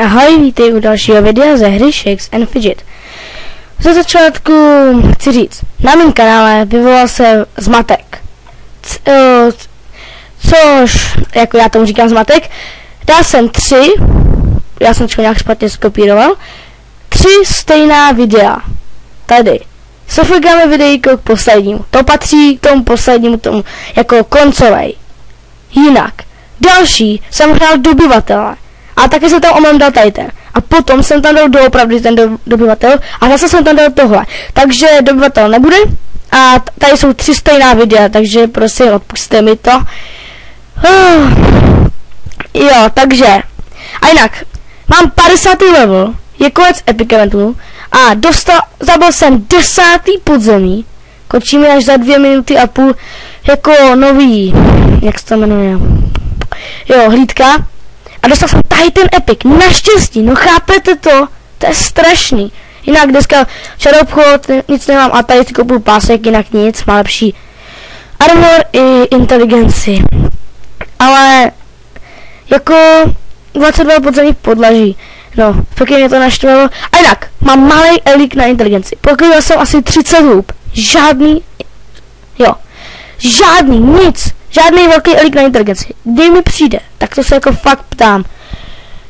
Ahoj, vítej u dalšího videa ze hry Shakes and Fidget. Za začátku chci říct, na mém kanále vyvolal se zmatek. Což, jako já tomu říkám zmatek, dal jsem já jsem to nějak špatně skopíroval, 3 stejná videa. Tady. Sofrgáme videjko k poslednímu. To patří k tomu poslednímu, tomu jako koncovej. Jinak. Další jsem hrál dobyvatele. A taky jsem tam omylem dal tady ten. A potom jsem tam dal doopravdy ten dobyvatel. A zase jsem tam dal tohle. Takže dobyvatel nebude. A tady jsou 3 stejná videa. Takže prosím, odpusťte mi to. Jo, takže. A jinak. Mám 50. level. Je konec Epic Eventu. A zabil jsem 10. podzemí. Končíme až za 2 minuty a půl. Jako nový. Jak se to jmenuje? Jo, hlídka. A dostal jsem tady ten epic. Naštěstí, no chápete to? To je strašný. Jinak dneska čar obchod, nic nemám a tady si koupil pásek, jinak nic. Má lepší armor i inteligenci. Ale jako 22 podzemních podlaží. No, taky mě to naštvalo. A jinak, mám malý elík na inteligenci. Pokryl jsem asi 30 hub. Žádný, nic. Žádný velký elík na inteligenci. Kdy mi přijde, tak to se jako fakt ptám.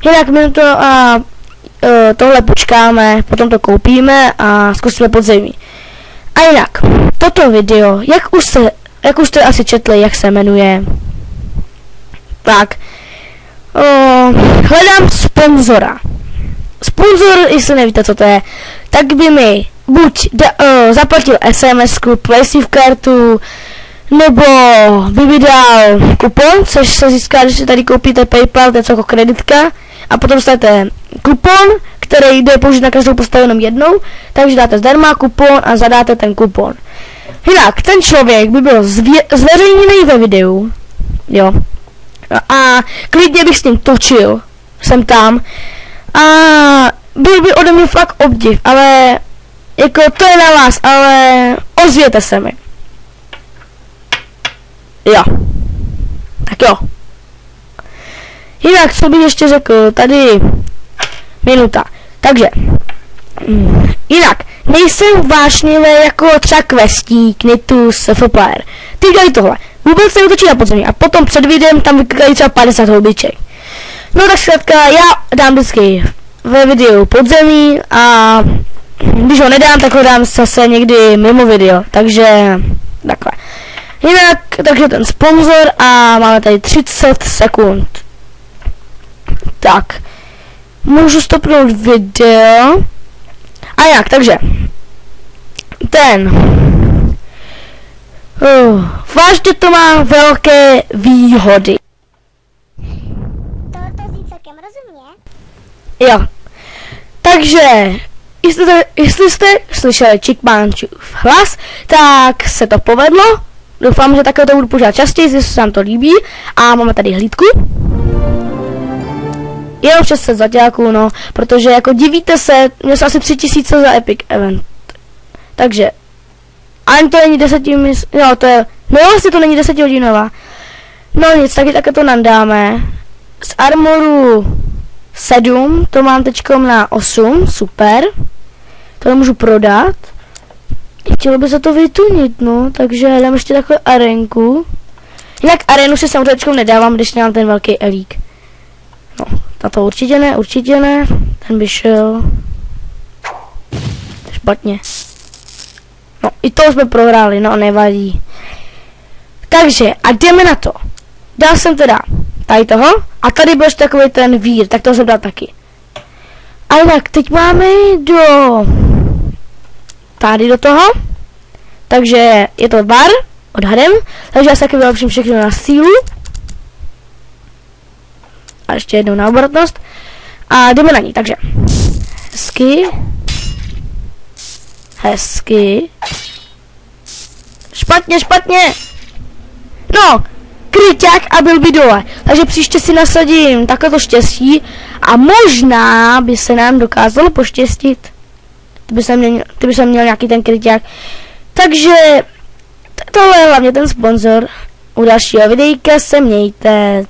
Jinak my to tohle počkáme, potom to koupíme a zkusíme podzemí. A jinak, toto video, jak už jste asi četli, jak se jmenuje, tak, hledám sponzora. Sponzor, jestli nevíte, co to je, tak by mi buď zaplatil SMS-ku, PlayStation kartu, nebo by mi dal kupon, což se získá, když si tady koupíte PayPal, to je jako kreditka, a potom dostanete kupon, který jde použít na každou postavu jenom jednou, takže dáte zdarma kupon a zadáte ten kupon. Jinak, ten člověk by byl zveřejněný ve videu, jo, a klidně bych s ním točil, jsem tam, a byl by ode mě fakt obdiv, ale jako to je na vás, ale ozvěte se mi. Jo. Tak jo. Jinak, co bych ještě řekl, tady minuta. Takže, jinak, nejsem vášnivý jako třeba Questík, Nitus, FPR. Ty dělají tohle. Vůbec se utočí na podzemí a potom před videem tam vyklikají třeba 50 houbiček. No tak zkrátka, já dám vždycky ve videu podzemí a když ho nedám, tak ho dám zase někdy mimo video. Takže, takhle. Jinak, takže ten sponzor a máme tady 30 sekund. Tak. Můžu stopnout video. A jak, takže. Vážně to má velké výhody. To zní celkem rozumně. Jo. Takže, jestli jste slyšeli Chickmančův hlas, tak se to povedlo. Doufám, že takhle to budu používat častěji, jestli se vám to líbí. A máme tady hlídku. Jenom 600 zlaťáků, no, protože jako divíte se, měl jsem asi 3000 za Epic Event. Takže, ani to není 10 no to je, no vlastně to není 10 hodinová. No nic, taky to nandáme. Z armoru 7, to mám teďkom na 8, super. To můžu prodat. Chtělo by se to vytunit, no, takže dám ještě takhle arenku. Jinak arenu si samozřejmě nedávám, když nemám ten velký elík. No, tato určitě ne, ten by šel. Špatně. No, i to jsme prohráli, no, nevadí. Takže, a jdeme na to. Dal jsem teda tady toho, a tady byl ještě takový ten vír, tak to jsem dal taky. A jinak, teď máme tady do toho. Takže je to bar, odhadem, takže já se taky vylepším všechno na sílu. A ještě jednou na obratnost. A jdeme na ní, takže. Hezky. Špatně. No, kryťák a byl by dole. Takže příště si nasadím takhle štěstí a možná by se nám dokázalo poštěstit. Ty by se měl nějaký ten kryťák. Takže tohle je hlavně ten sponzor. U dalšího videjka se mějte.